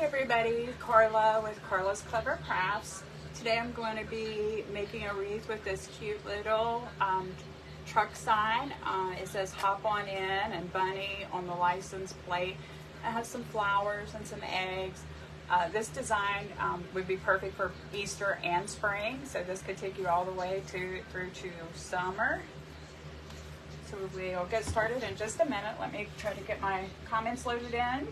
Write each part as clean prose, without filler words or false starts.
everybody, Carla with Karla's Clever Crafts. Today I'm going to be making a wreath with this cute little truck sign. It says hop on in and bunny on the license plate. It has some flowers and some eggs. This design would be perfect for Easter and spring, so this could take you all the way through to summer. So we'll get started in just a minute. Let me try to get my comments loaded in.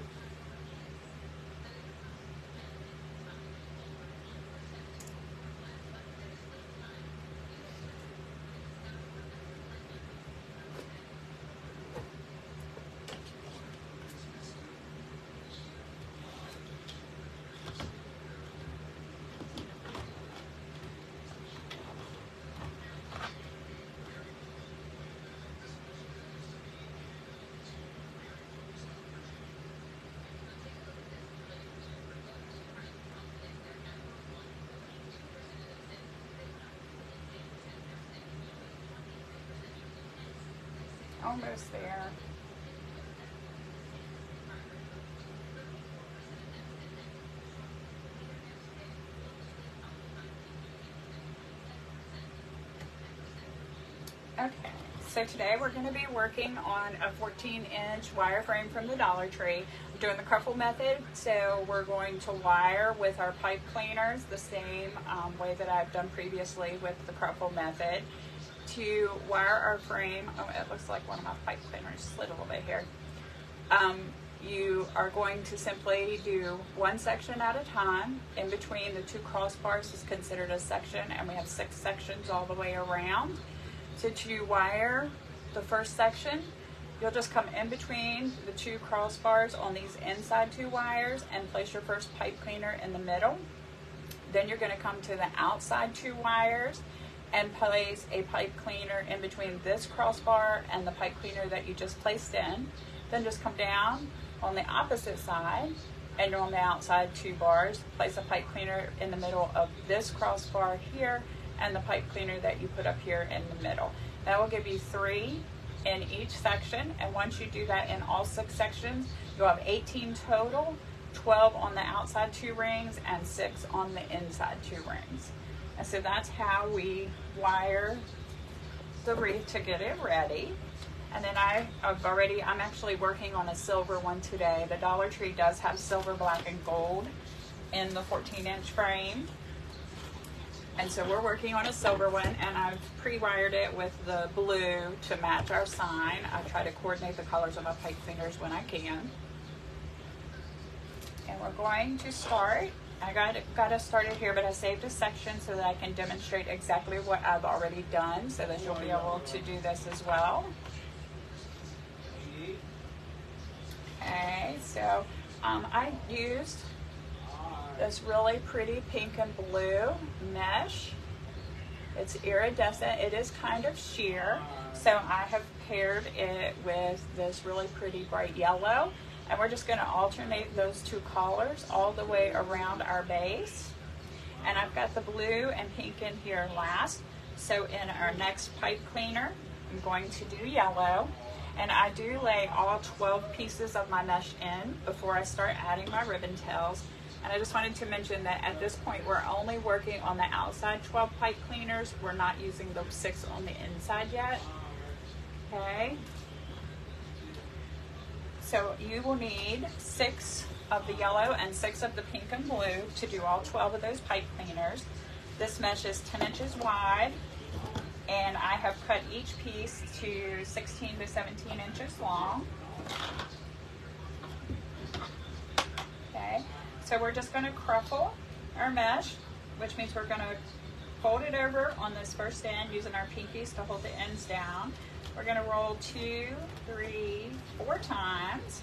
Almost there. Okay, so today we're going to be working on a 14-inch wire frame from the Dollar Tree. I'm doing the cruffle method, so we're going to wire with our pipe cleaners the same way that I've done previously with the cruffle method. To wire our frame, oh, it looks like one of my pipe cleaners slid a little bit here. You are going to simply do one section at a time. In between the two crossbars is considered a section, and we have 6 sections all the way around. So to wire the first section, you'll just come in between the 2 crossbars on these inside 2 wires and place your first pipe cleaner in the middle. Then you're going to come to the outside 2 wires and place a pipe cleaner in between this crossbar and the pipe cleaner that you just placed in. Then just come down on the opposite side, and on the outside 2 bars, place a pipe cleaner in the middle of this crossbar here and the pipe cleaner that you put up here in the middle. That will give you 3 in each section, and once you do that in all 6 sections, you'll have 18 total, 12 on the outside 2 rings and 6 on the inside 2 rings. And so that's how we wire the wreath to get it ready. And then I'm actually working on a silver one today. The Dollar Tree does have silver, black, and gold in the 14-inch frame. And so we're working on a silver one, and I've pre-wired it with the blue to match our sign. I try to coordinate the colors of my pipe cleaners when I can. And we're going to start. I got us started here, but I saved a section so that I can demonstrate exactly what I've already done, so that you'll be able to do this as well. Okay, so I used this really pretty pink and blue mesh. It's iridescent. It is kind of sheer, so I have paired it with this really pretty bright yellow. And we're just going to alternate those 2 colors all the way around our base. And I've got the blue and pink in here last. So in our next pipe cleaner, I'm going to do yellow. And I do lay all 12 pieces of my mesh in before I start adding my ribbon tails. And I just wanted to mention that at this point, we're only working on the outside 12 pipe cleaners. We're not using the 6 on the inside yet. Okay. So you will need 6 of the yellow and 6 of the pink and blue to do all 12 of those pipe cleaners. This mesh is 10 inches wide, and I have cut each piece to 16 to 17 inches long. Okay, so we're just going to cruffle our mesh, which means we're going to fold it over on this first end using our pinkies to hold the ends down. We're going to roll 2, 3, 4 times,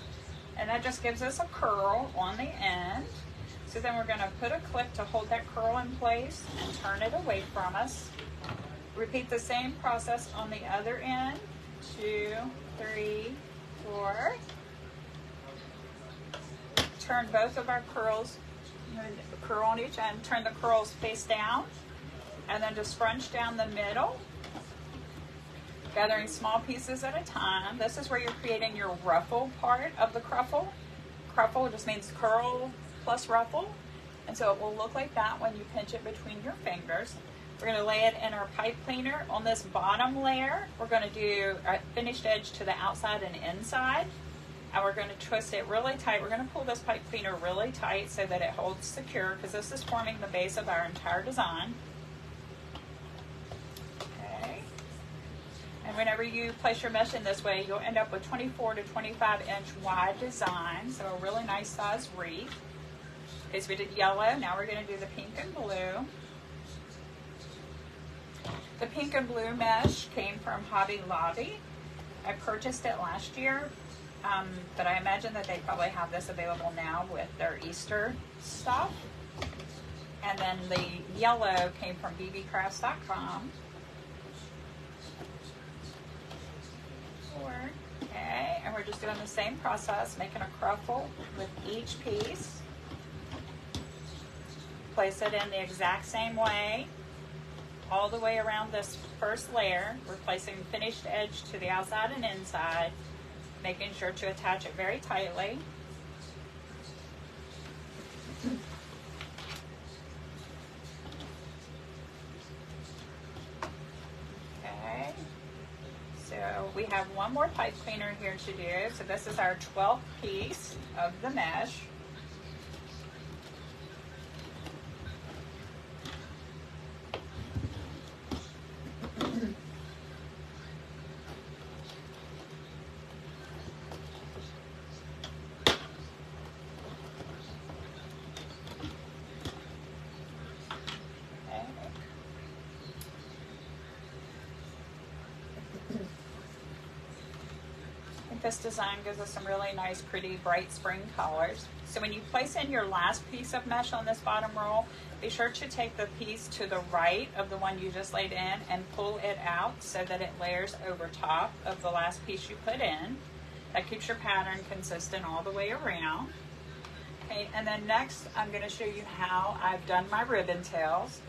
and that just gives us a curl on the end. So then we're going to put a clip to hold that curl in place and turn it away from us. Repeat the same process on the other end. 2, 3, 4. Turn both of our curls, curl on each end, turn the curls face down, and then just scrunch down the middle, gathering small pieces at a time. This is where you're creating your ruffle part of the cruffle. Cruffle just means curl plus ruffle. And so it will look like that when you pinch it between your fingers. We're going to lay it in our pipe cleaner. On this bottom layer, we're going to do a finished edge to the outside and inside. And we're going to twist it really tight. We're going to pull this pipe cleaner really tight so that it holds secure, because this is forming the base of our entire design. Okay. And whenever you place your mesh in this way, you'll end up with 24 to 25 inch wide design. So a really nice size wreath. Okay, so we did yellow. Now we're going to do the pink and blue. The pink and blue mesh came from Hobby Lobby. I purchased it last year. But I imagine that they probably have this available now with their Easter stuff. And then the yellow came from bbcrafts.com. Okay, and we're just doing the same process, making a cruffle with each piece. Place it in the exact same way, all the way around this first layer. We're placing finished edge to the outside and inside, making sure to attach it very tightly. Okay, so we have one more pipe cleaner here to do. So this is our 12th piece of the mesh. This design gives us some really nice, pretty, bright spring colors. So when you place in your last piece of mesh on this bottom roll, be sure to take the piece to the right of the one you just laid in and pull it out so that it layers over top of the last piece you put in. That keeps your pattern consistent all the way around. Okay, and then next I'm going to show you how I've done my ribbon tails.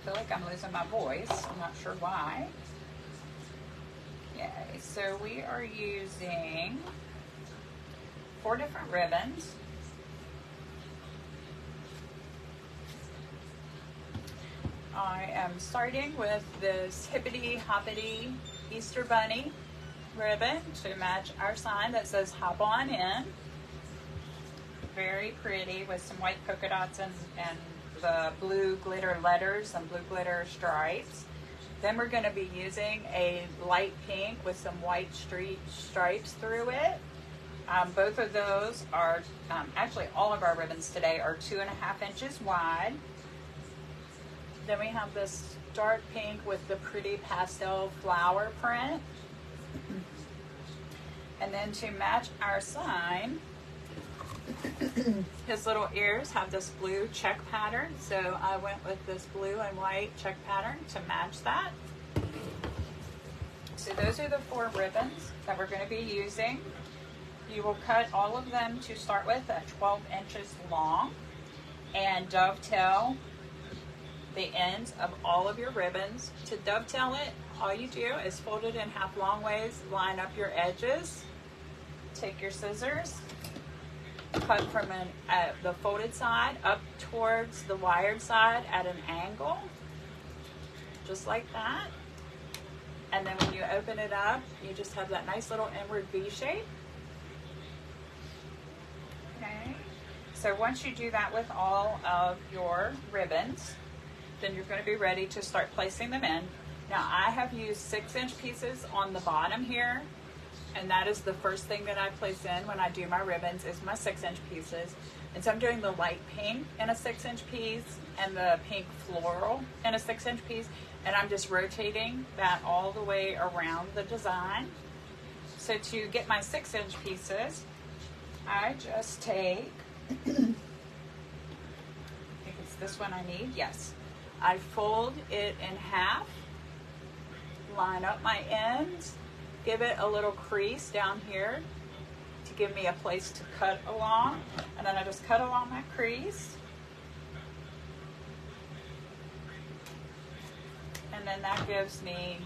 I feel like I'm losing my voice. I'm not sure why. Okay, so we are using 4 different ribbons. I am starting with this hippity hoppity Easter bunny ribbon to match our sign that says hop on in. Very pretty with some white polka dots and the blue glitter letters and blue glitter stripes. Then we're going to be using a light pink with some white stripes through it. Both of those are, actually all of our ribbons today are 2.5 inches wide. Then we have this dark pink with the pretty pastel flower print. And then to match our sign, his little ears have this blue check pattern, so I went with this blue and white check pattern to match that. So those are the 4 ribbons that we're going to be using. You will cut all of them to start with at 12 inches long and dovetail the ends of all of your ribbons. To dovetail it, all you do is fold it in half long ways, line up your edges, take your scissors, cut from the folded side up towards the wired side at an angle, just like that. And then when you open it up, you just have that nice little inward V shape. Okay. So once you do that with all of your ribbons, then you're going to be ready to start placing them in. Now I have used 6-inch pieces on the bottom here. And that is the first thing that I place in when I do my ribbons is my 6-inch pieces. And so I'm doing the light pink in a 6-inch piece and the pink floral in a 6-inch piece. And I'm just rotating that all the way around the design. So to get my 6-inch pieces, I just take, I think it's this one I need, yes. I fold it in half, line up my ends, give it a little crease down here to give me a place to cut along, and then I just cut along my crease, and then that gives me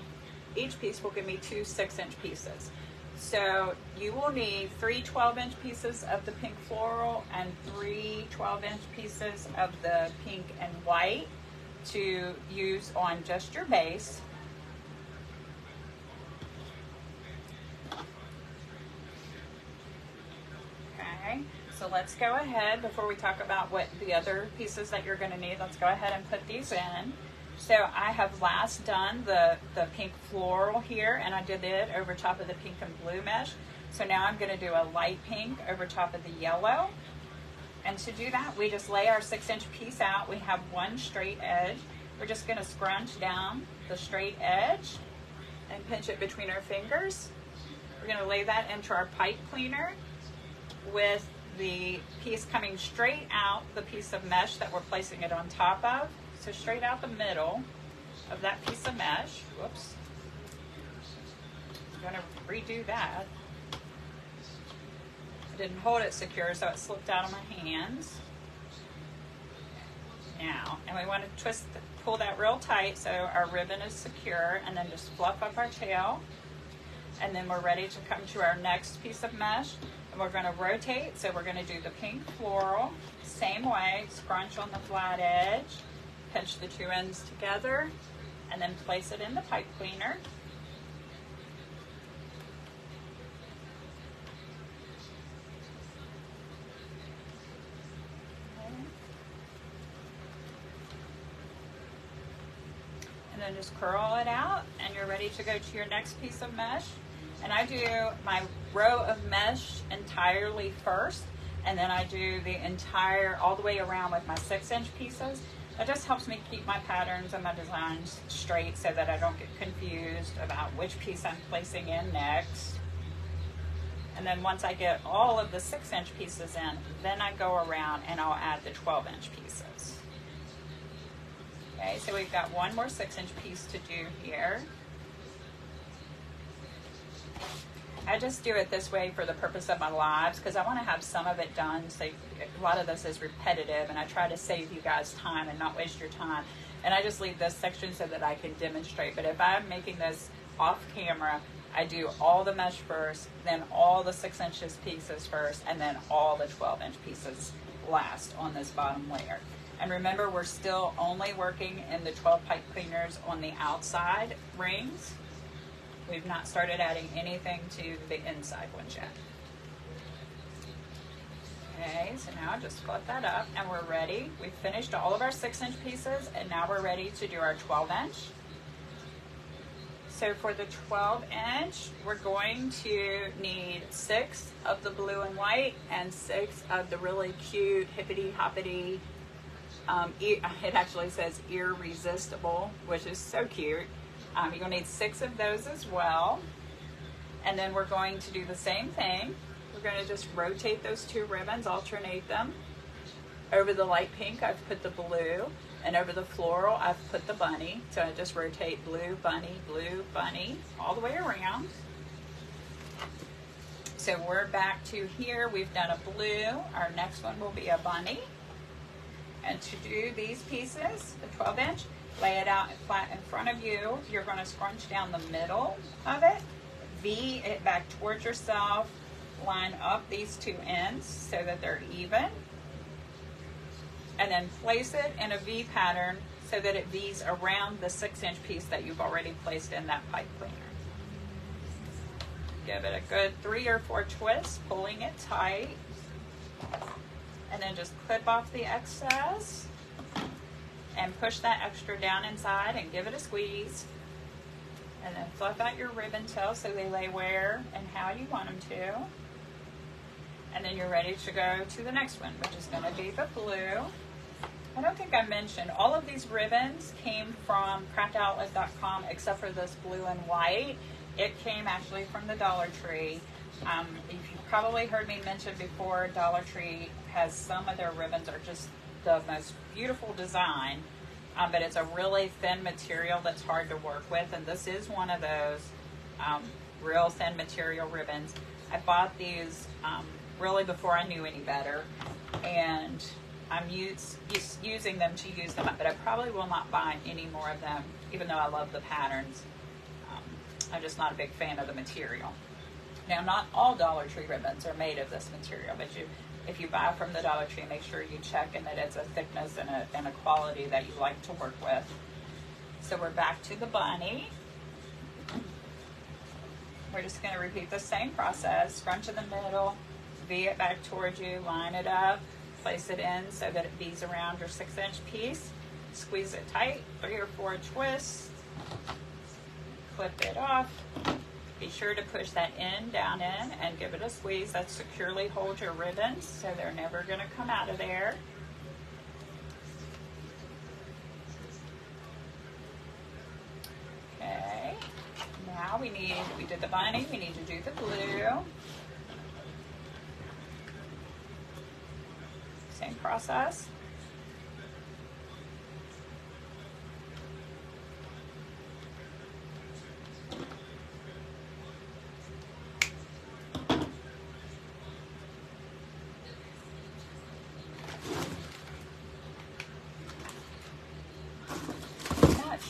each piece will give me 2 6-inch pieces. So you will need 3 12-inch pieces of the pink floral and 3 12-inch pieces of the pink and white to use on just your base. Okay, so let's go ahead, before we talk about what the other pieces that you're going to need, let's go ahead and put these in. So I have last done the pink floral here, and I did it over top of the pink and blue mesh. So now I'm going to do a light pink over top of the yellow. And to do that, we just lay our 6-inch piece out. We have one straight edge. We're just going to scrunch down the straight edge and pinch it between our fingers. We're going to lay that into our pipe cleaner with the piece coming straight out, the piece of mesh that we're placing it on top of. So straight out the middle of that piece of mesh. Whoops. I'm going to redo that. I didn't hold it secure, so it slipped out of my hands. Now, and we want to pull that real tight so our ribbon is secure, and then just fluff up our tail. And then we're ready to come to our next piece of mesh, and we're going to rotate. So we're going to do the pink floral, same way, scrunch on the flat edge, pinch the 2 ends together, and then place it in the pipe cleaner. And then just curl it out, and you're ready to go to your next piece of mesh. And I do my row of mesh entirely first, and then I do the entire, all the way around with my 6-inch pieces. That just helps me keep my patterns and my designs straight so that I don't get confused about which piece I'm placing in next. And then once I get all of the 6-inch pieces in, then I go around and I'll add the 12-inch pieces. Okay, so we've got one more 6-inch piece to do here. I just do it this way for the purpose of my lives because I want to have some of it done. So a lot of this is repetitive, and I try to save you guys time and not waste your time. And I just leave this section so that I can demonstrate. But if I'm making this off camera, I do all the mesh first, then all the 6-inch pieces first, and then all the 12-inch pieces last on this bottom layer. And remember, we're still only working in the 12 pipe cleaners on the outside rings. We've not started adding anything to the inside ones yet. Okay, so now just flip that up and we're ready. We've finished all of our 6-inch pieces, and now we're ready to do our 12-inch. So for the 12-inch, we're going to need 6 of the blue and white and 6 of the really cute hippity-hoppity, it actually says irresistible, which is so cute. You're going to need 6 of those as well. And then we're going to do the same thing. We're going to just rotate those 2 ribbons, alternate them. Over the light pink, I've put the blue. And over the floral, I've put the bunny. So I just rotate blue, bunny, all the way around. So we're back to here. We've done a blue. Our next one will be a bunny. And to do these pieces, the 12-inch, lay it out flat in front of you. You're going to scrunch down the middle of it, V it back towards yourself, line up these 2 ends so that they're even, and then place it in a V pattern so that it V's around the 6-inch piece that you've already placed in that pipe cleaner. Give it a good 3 or 4 twists, pulling it tight, and then just clip off the excess and push that extra down inside and give it a squeeze. And then fluff out your ribbon tail so they lay where and how you want them to. And then you're ready to go to the next one, which is going to be the blue. I don't think I mentioned, all of these ribbons came from craftoutlet.com except for this blue and white. It came actually from the Dollar Tree. You've probably heard me mention before, Dollar Tree has some of their ribbons are just the most beautiful design, but it's a really thin material that's hard to work with, and this is one of those real thin material ribbons. I bought these really before I knew any better, and I'm using them to use them up, but I probably will not buy any more of them, even though I love the patterns. I'm just not a big fan of the material. Now, not all Dollar Tree ribbons are made of this material, but if you buy from the Dollar Tree, make sure you check and that it's a thickness and a quality that you like to work with. So we're back to the bunny. We're just going to repeat the same process. Scrunch in the middle, V it back towards you, line it up, place it in so that it bees around your 6-inch piece. Squeeze it tight, 3 or 4 twists, clip it off. Be sure to push that down in, and give it a squeeze that securely holds your ribbons so they're never going to come out of there. Okay, now we did the bunny, we need to do the blue. Same process.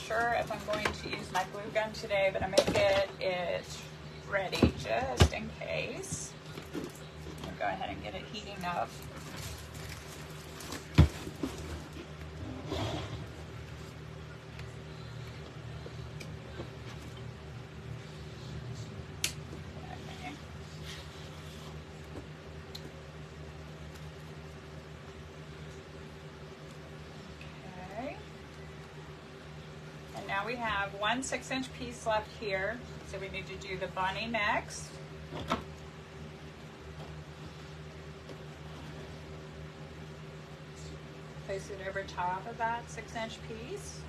Sure if I'm going to use my glue gun today, but I'm going to get it ready just in case. I'll go ahead and get it heating up. Now we have one 6-inch piece left here, so we need to do the bunny next. Place it over top of that 6-inch piece.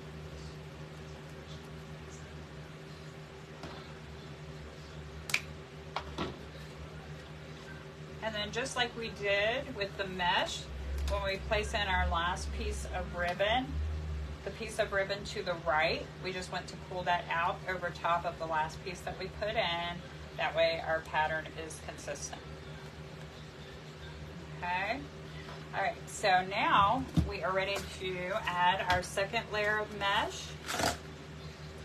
And then just like we did with the mesh, when we place in our last piece of ribbon, the piece of ribbon to the right, we just want to pull that out over top of the last piece that we put in. That way our pattern is consistent. Okay. All right, so now we are ready to add our second layer of mesh.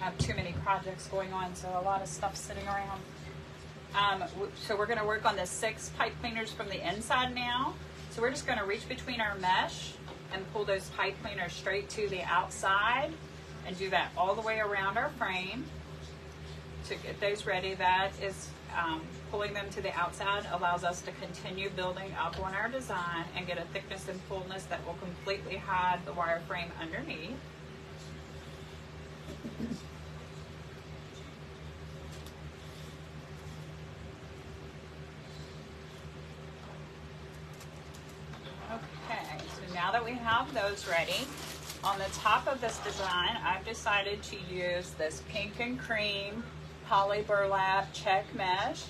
I have too many projects going on, so a lot of stuff sitting around. So we're going to work on the 6 pipe cleaners from the inside now. So we're just going to reach between our mesh and pull those pipe cleaners straight to the outside, and do that all the way around our frame. To get those ready, that is pulling them to the outside allows us to continue building up on our design and get a thickness and fullness that will completely hide the wireframe underneath. Okay, so now that we have those ready, on the top of this design, I've decided to use this pink and cream poly burlap check mesh.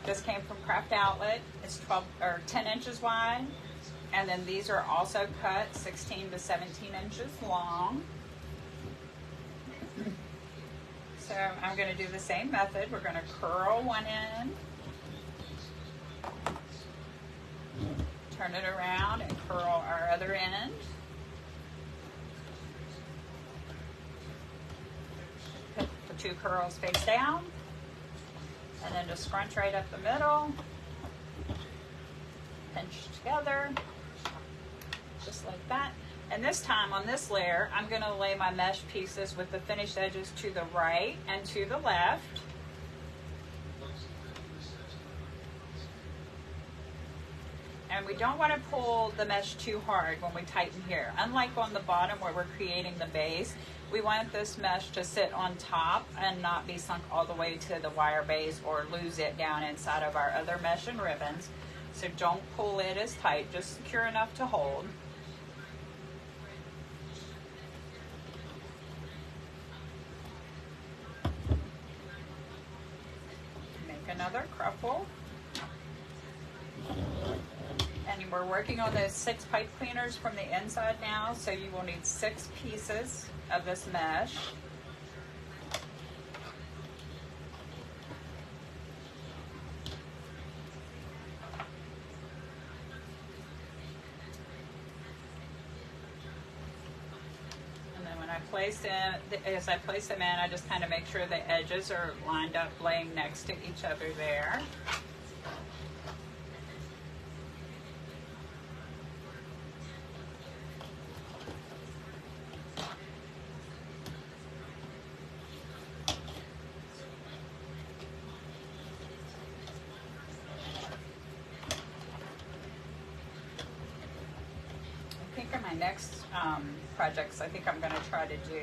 This came from Craft Outlet. It's 10 inches wide, and then these are also cut 16 to 17 inches long. So I'm going to do the same method. We're going to curl one end, turn it around, and curl our other end. Put the 2 curls face down, and then just scrunch right up the middle, pinch together, just like that. And this time on this layer, I'm going to lay my mesh pieces with the finished edges to the right and to the left. And we don't want to pull the mesh too hard when we tighten here. Unlike on the bottom where we're creating the base, we want this mesh to sit on top and not be sunk all the way to the wire base or lose it down inside of our other mesh and ribbons. So don't pull it as tight, just secure enough to hold. Make another cruffle. And we're working on those 6 pipe cleaners from the inside now, so you will need 6 pieces of this mesh. And then when I place them in, I just kind of make sure the edges are lined up, laying next to each other there. I think in my next projects, I think I'm going to try to do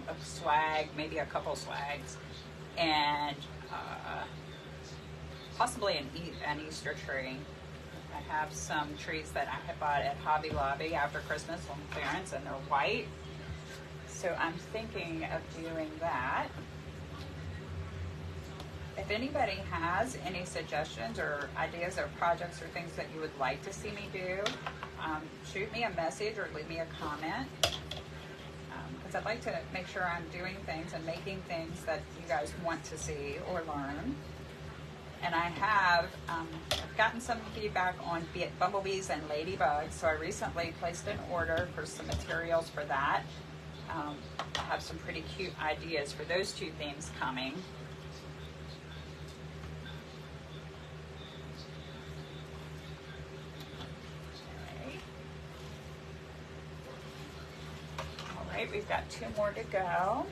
a swag, maybe a couple swags, and possibly an Easter tree. I have some trees that I had bought at Hobby Lobby after Christmas on clearance, and they're white. So I'm thinking of doing that. If anybody has any suggestions or ideas or projects or things that you would like to see me do, shoot me a message or leave me a comment, because I'd like to make sure I'm doing things and making things that you guys want to see or learn. And I have I've gotten some feedback on bumblebees and ladybugs, so I recently placed an order for some materials for that. I have some pretty cute ideas for those two themes coming. We've got 2 more to go.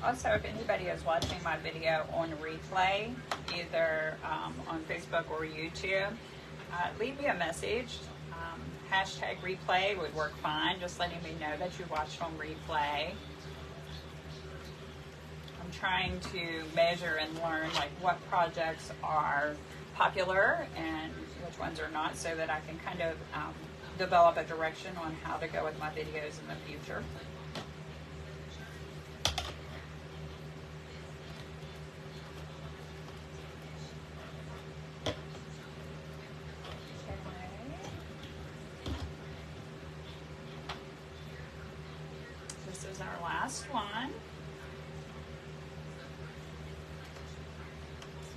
Also, if anybody is watching my video on replay, either on Facebook or YouTube, leave me a message. Hashtag replay would work fine, just letting me know that you watched on replay. I'm trying to measure and learn like what projects are popular and which ones are not, so that I can kind of develop a direction on how to go with my videos in the future. This is our last one.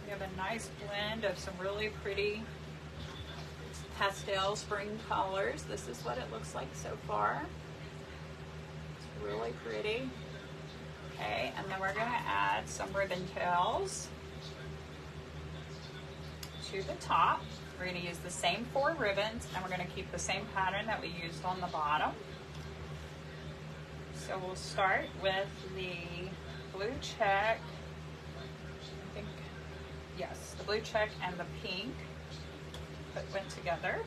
We have a nice blend of some really pretty pastel spring colors. This is what it looks like so far. It's really pretty. Okay, and then we're going to add some ribbon tails to the top. We're going to use the same 4 ribbons, and we're going to keep the same pattern that we used on the bottom. So we'll start with the blue check, I think, yes, the blue check and the pink went together.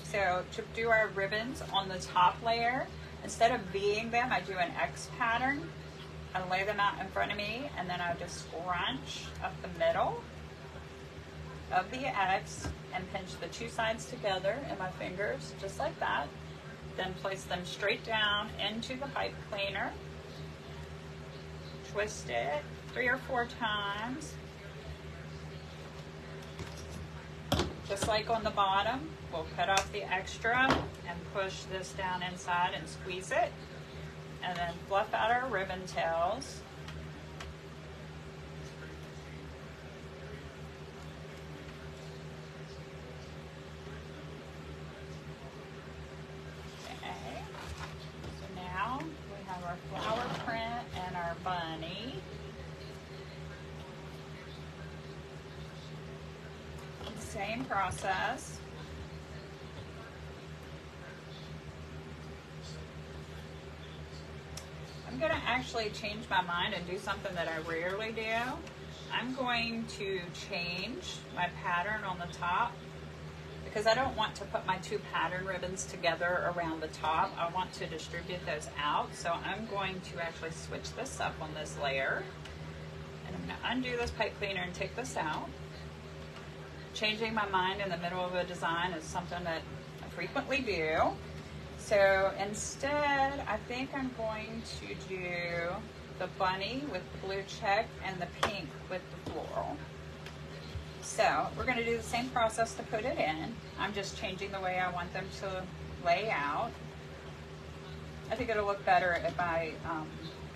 So to do our ribbons on the top layer, instead of V'ing them, I do an X pattern. I lay them out in front of me, and then I just scrunch up the middle of the X and pinch the 2 sides together in my fingers, just like that. Then place them straight down into the pipe cleaner. Twist it 3 or 4 times. Just like on the bottom, we'll cut off the extra and push this down inside and squeeze it. And then fluff out our ribbon tails. Flower print and our bunny. Same process. I'm going to actually change my mind and do something that I rarely do. I'm going to change my pattern on the top, because I don't want to put my 2 pattern ribbons together around the top. I want to distribute those out. So I'm going to actually switch this up on this layer. And I'm going to undo this pipe cleaner and take this out. Changing my mind in the middle of a design is something that I frequently do. So instead, I think I'm going to do the bunny with the blue check and the pink with the floral. So we're going to do the same process to put it in. I'm just changing the way I want them to lay out. I think it'll look better if I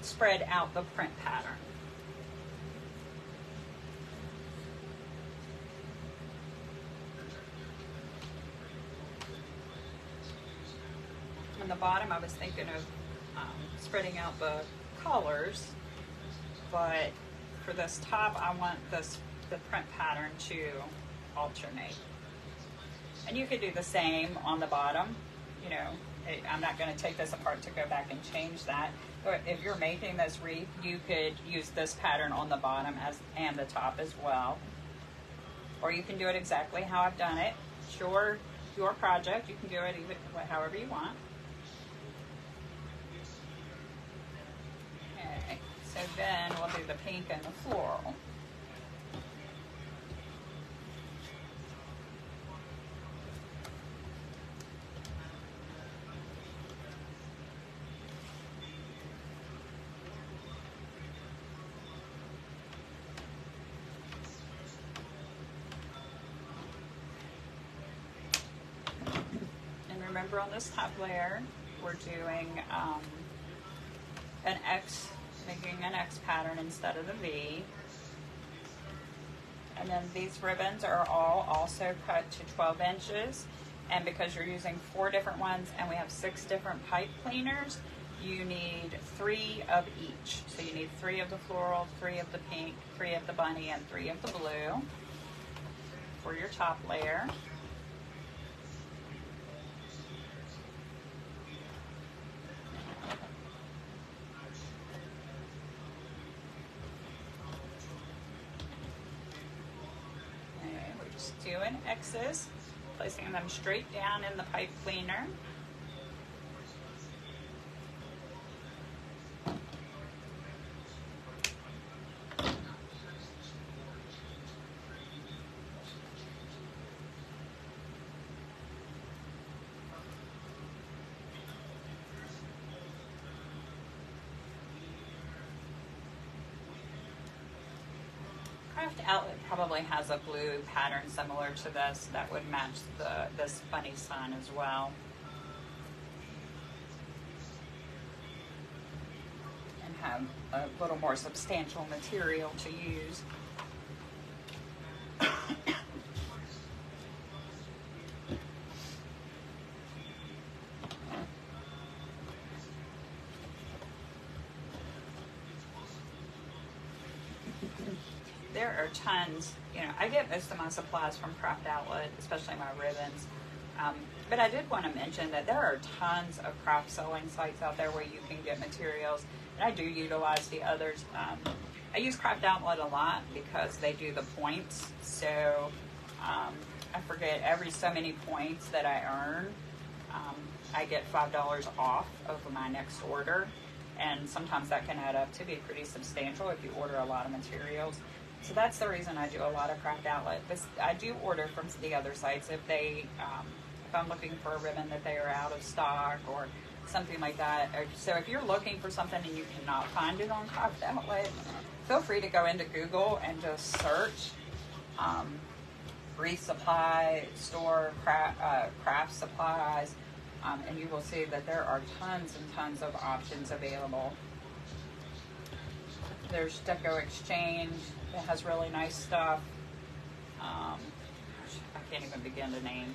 spread out the print pattern. On the bottom, I was thinking of spreading out the colors, but for this top, I want the print pattern to alternate. And you could do the same on the bottom. You know, I'm not going to take this apart to go back and change that. But if you're making this wreath, you could use this pattern on the bottom and the top as well. Or you can do it exactly how I've done it. It's your project. You can do it even however you want. Okay, so then we'll do the pink and the floral. Remember, on this top layer, we're doing an X, making an X pattern instead of the V. And then these ribbons are all also cut to 12 inches. And because you're using 4 different ones and we have 6 different pipe cleaners, you need 3 of each. So you need 3 of the floral, 3 of the pink, 3 of the bunny, and 3 of the blue for your top layer. Doing X's, placing them straight down in the pipe cleaner. Craft Outlet probably has a blue pattern similar to this that would match this bunny sun as well. And have a little more substantial material to use. There are tons, you know, I get most of my supplies from Craft Outlet, especially my ribbons. But I did want to mention that there are tons of craft selling sites out there where you can get materials. And I do utilize the others. I use Craft Outlet a lot because they do the points. So I forget every so many points that I earn, I get $5 off of my next order. And sometimes that can add up to be pretty substantial if you order a lot of materials. So that's the reason I do a lot of Craft Outlet. But I do order from the other sites if they, if I'm looking for a ribbon that they are out of stock or something like that. So if you're looking for something and you cannot find it on Craft Outlet, feel free to go into Google and just search wreath supply store, craft supplies, and you will see that there are tons and tons of options available. There's Deco Exchange that has really nice stuff. I can't even begin to name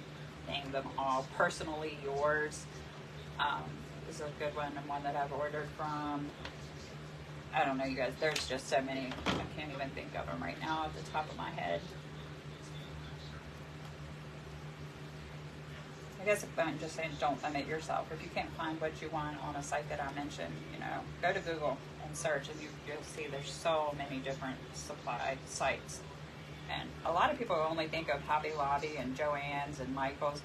them all. Personally Yours is a good one, and one that I've ordered from. I don't know, you guys, there's just so many. I can't even think of them right now off the top of my head. I guess if I'm just saying, don't limit yourself. If you can't find what you want on a site that I mentioned, you know, go to Google and search, and you'll see there's so many different supply sites. And a lot of people only think of Hobby Lobby and Joann's and Michael's,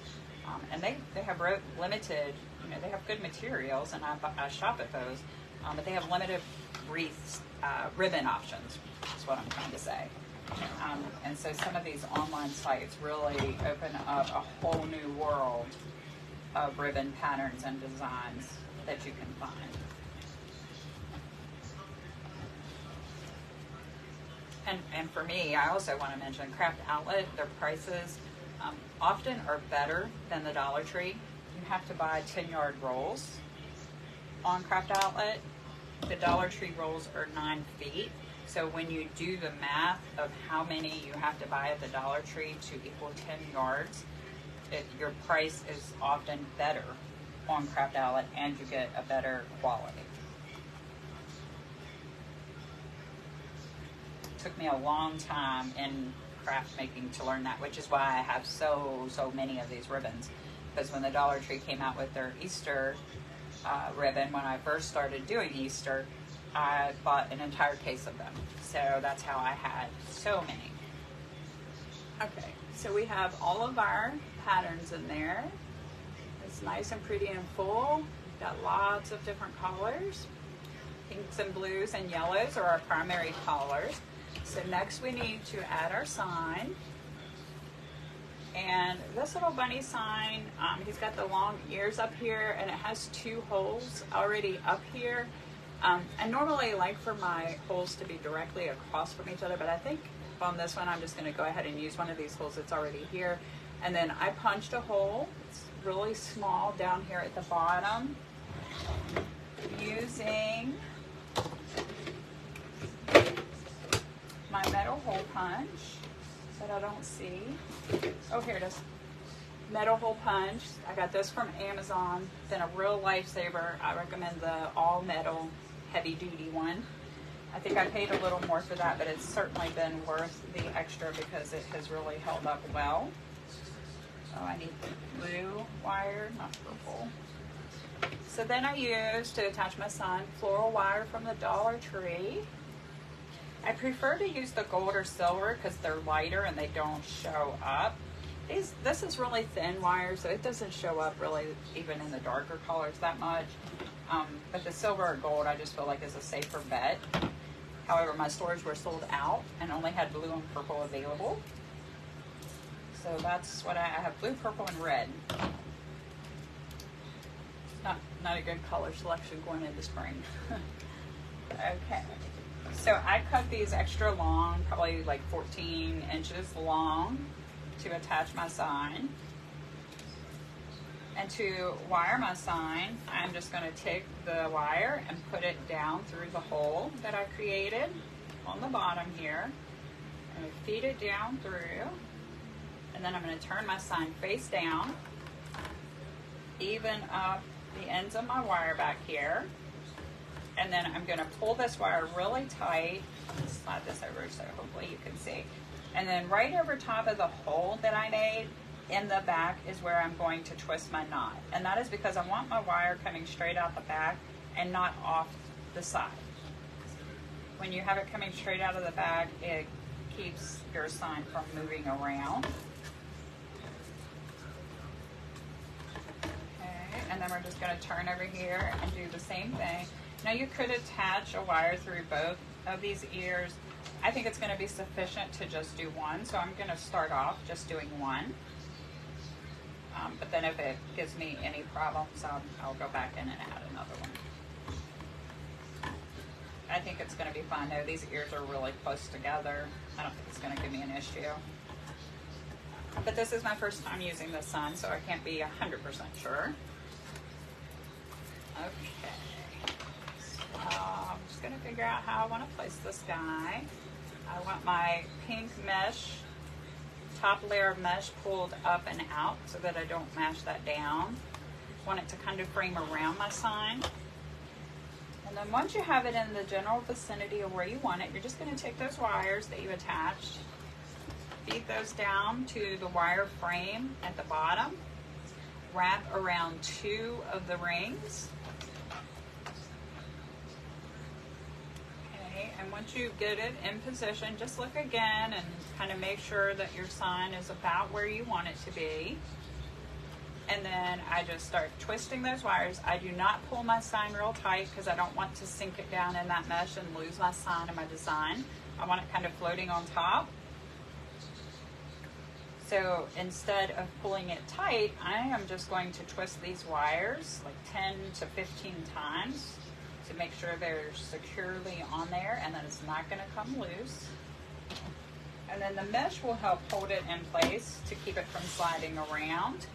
and they have limited, you know, they have good materials, and I shop at those, but they have limited wreaths, ribbon options, is what I'm trying to say. And so some of these online sites really open up a whole new world of ribbon patterns and designs that you can find. And for me, I also want to mention Craft Outlet, their prices often are better than the Dollar Tree. You have to buy 10-yard rolls on Craft Outlet. The Dollar Tree rolls are 9 feet. So when you do the math of how many you have to buy at the Dollar Tree to equal 10 yards, your price is often better on Craft Outlet and you get a better quality. It took me a long time in craft making to learn that, which is why I have so many of these ribbons. Because when the Dollar Tree came out with their Easter ribbon, when I first started doing Easter, I bought an entire case of them. So that's how I had so many. Okay, so we have all of our patterns in there. It's nice and pretty and full. We've got lots of different colors. Pinks and blues and yellows are our primary colors. So next we need to add our sign. And this little bunny sign, he's got the long ears up here and it has 2 holes already up here. I normally like for my holes to be directly across from each other, but I think on this one I'm just going to go ahead and use one of these holes that's already here. And then I punched a hole, it's really small down here at the bottom, using my metal hole punch that I don't see. Oh, here it is. Metal hole punch. I got this from Amazon. Then a real lifesaver. I recommend the all metal heavy duty one. I think I paid a little more for that, but it's certainly been worth the extra because it has really held up well. So I need blue wire, not purple. So then I used, to attach my sign, floral wire from the Dollar Tree. I prefer to use the gold or silver because they're lighter and they don't show up. This is really thin wire, so it doesn't show up really even in the darker colors that much. But the silver or gold I just feel like is a safer bet. However, my stores were sold out and only had blue and purple available. So that's what I have: blue, purple, and red. Not a good color selection going into spring. Okay. So I cut these extra long, probably like 14 inches long, to attach my sign. And to wire my sign, I'm just going to take the wire and put it down through the hole that I created on the bottom here. I'm going to feed it down through, and then I'm going to turn my sign face down, even up the ends of my wire back here. And then I'm going to pull this wire really tight. Slide this over so hopefully you can see. And then right over top of the hole that I made in the back is where I'm going to twist my knot. And that is because I want my wire coming straight out the back and not off the side. When you have it coming straight out of the back, it keeps your sign from moving around. Okay, and then we're just going to turn over here and do the same thing. Now you could attach a wire through both of these ears. I think it's going to be sufficient to just do one, so I'm going to start off just doing one. But then if it gives me any problems, I'll go back in and add another one. I think it's going to be fine though. These ears are really close together. I don't think it's going to give me an issue. But this is my first time using this sign, so I can't be 100% sure. Okay. I'm just going to figure out how I want to place this guy. I want my pink mesh, top layer of mesh pulled up and out so that I don't mash that down. I want it to kind of frame around my sign. And then once you have it in the general vicinity of where you want it, you're just going to take those wires that you attached, feed those down to the wire frame at the bottom, wrap around 2 of the rings. And once you get it in position, just look again and kind of make sure that your sign is about where you want it to be. And then I just start twisting those wires. I do not pull my sign real tight because I don't want to sink it down in that mesh and lose my sign and my design. I want it kind of floating on top. So instead of pulling it tight, I am just going to twist these wires like 10 to 15 times to make sure they're securely on there and that it's not going to come loose. And then the mesh will help hold it in place to keep it from sliding around.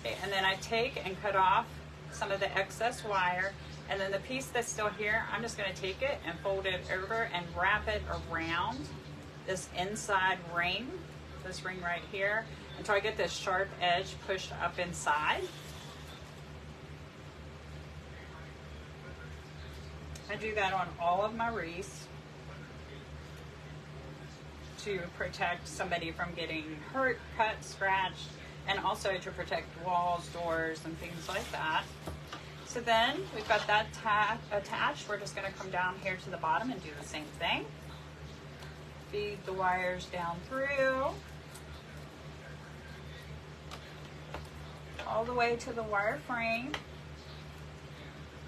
Okay, and then I take and cut off some of the excess wire, and then the piece that's still here, I'm just going to take it and fold it over and wrap it around this inside ring, this ring right here, until I get this sharp edge pushed up inside. I do that on all of my wreaths to protect somebody from getting hurt, cut, scratched, and also to protect walls, doors, and things like that. So then we've got that attached. We're just going to come down here to the bottom and do the same thing. Feed the wires down through all the way to the wire frame.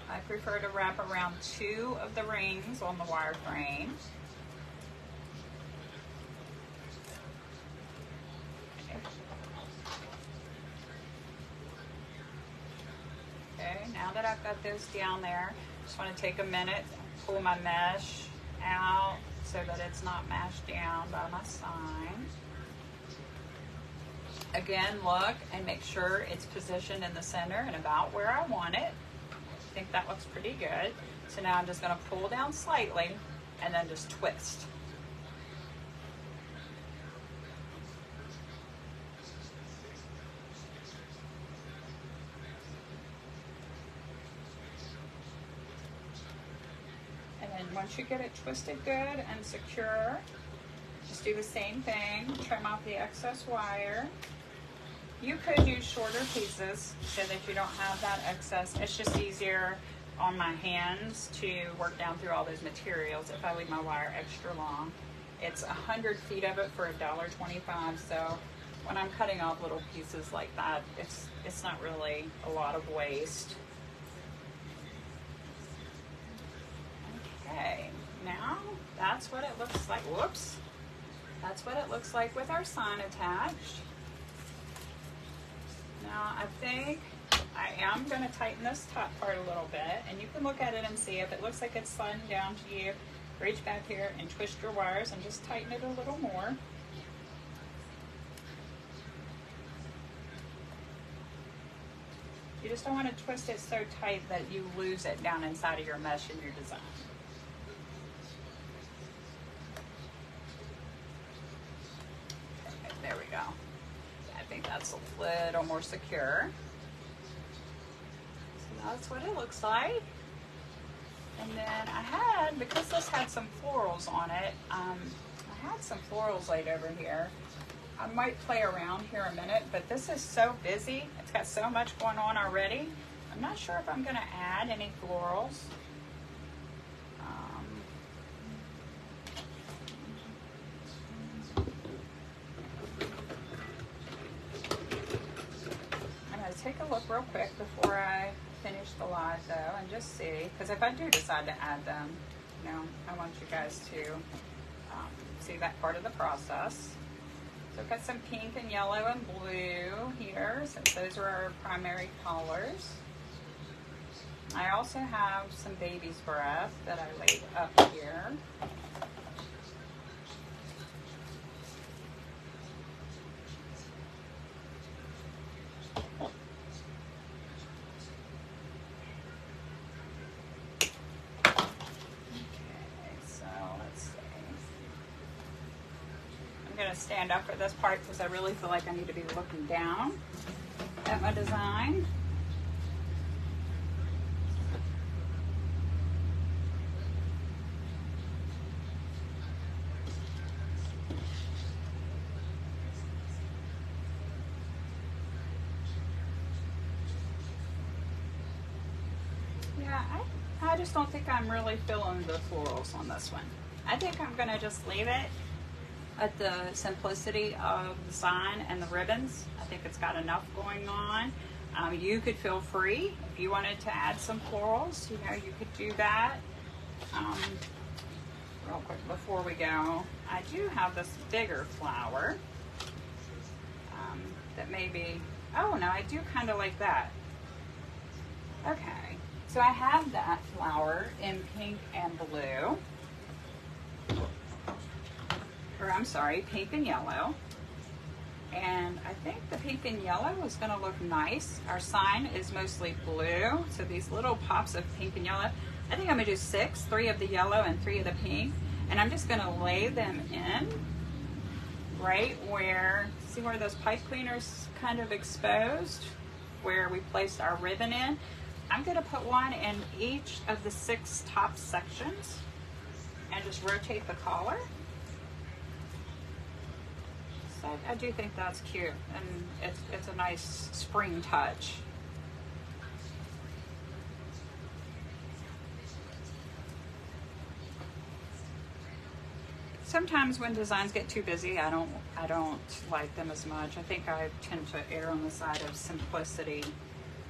I prefer to wrap around 2 of the rings on the wire frame. Okay, now that I've got those down there, just want to take a minute, pull my mesh out so that it's not mashed down by my sign. Again, look and make sure it's positioned in the center and about where I want it. I think that looks pretty good. So now I'm just going to pull down slightly and then just twist. And then once you get it twisted good and secure, just do the same thing. Trim off the excess wire. You could use shorter pieces so that you don't have that excess. It's just easier on my hands to work down through all those materials if I leave my wire extra long. It's 100 feet of it for $1.25, so when I'm cutting off little pieces like that, it's not really a lot of waste. Okay, now that's what it looks like. Whoops. That's what it looks like with our sign attached. Now I think I am going to tighten this top part a little bit, and you can look at it and see if it looks like it's sliding down to you. Reach back here and twist your wires and just tighten it a little more. You just don't want to twist it so tight that you lose it down inside of your mesh in your design. Okay, there we go. I think that's a little more secure. So that's what it looks like. And then I had, because this had some florals on it, I had some florals laid over here. I might play around here a minute, but this is so busy. It's got so much going on already. I'm not sure if I'm going to add any florals. Take a look real quick before I finish the live though, and just see, because if I do decide to add them, you know, I want you guys to see that part of the process. So I've got some pink and yellow and blue here, since those are our primary colors. I also have some baby's breath that I laid up here. Stand up for this part because I really feel like I need to be looking down at my design. Yeah, I just don't think I'm really feeling the florals on this one. I think I'm going to just leave it at the simplicity of the sign and the ribbons. I think it's got enough going on. You could feel free if you wanted to add some florals, you know, you could do that. Real quick before we go, I do have this bigger flower that maybe, oh no, I do kind of like that. Okay, so I have that flower in pink and blue. or I'm sorry, pink and yellow. And I think the pink and yellow is going to look nice. Our sign is mostly blue, so these little pops of pink and yellow. I think I'm going to do 6, 3 of the yellow and 3 of the pink. And I'm just going to lay them in right where, see where those pipe cleaners kind of exposed, where we placed our ribbon in. I'm going to put one in each of the 6 top sections and just rotate the collar. So I do think that's cute, and it's a nice spring touch. Sometimes when designs get too busy, I don't like them as much. I think I tend to err on the side of simplicity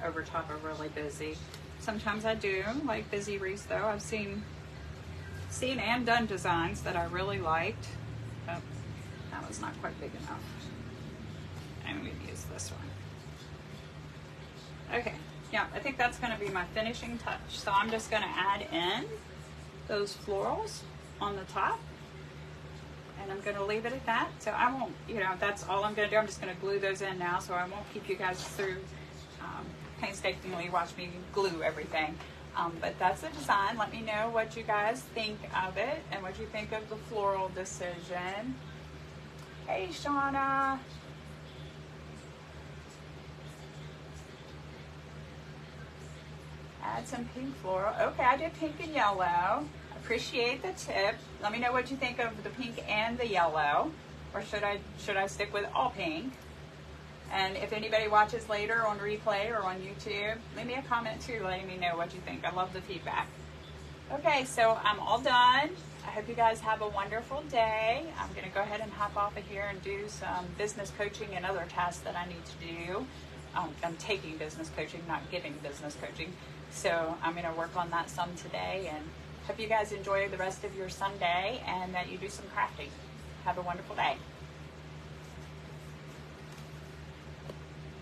over top of really busy. Sometimes I do like busy wreaths though. I've seen and done designs that I really liked. Oh, that was not quite big enough. I'm going to use this one. Okay, yeah, I think that's going to be my finishing touch. So I'm just going to add in those florals on the top. And I'm going to leave it at that. So I won't, that's all I'm going to do. I'm just going to glue those in now, so I won't keep you guys through painstakingly watch me glue everything. But that's the design. Let me know what you guys think of it and what you think of the floral decision. Hey, Shauna. Add some pink floral. Okay, I did pink and yellow. Appreciate the tip. Let me know what you think of the pink and the yellow, or should I stick with all pink? And if anybody watches later on replay or on YouTube, leave me a comment too, letting me know what you think. I love the feedback. Okay, so I'm all done. I hope you guys have a wonderful day. I'm going to go ahead and hop off of here and do some business coaching and other tasks that I need to do. I'm taking business coaching, not giving business coaching. So I'm going to work on that some today, and hope you guys enjoy the rest of your Sunday and that you do some crafting. Have a wonderful day.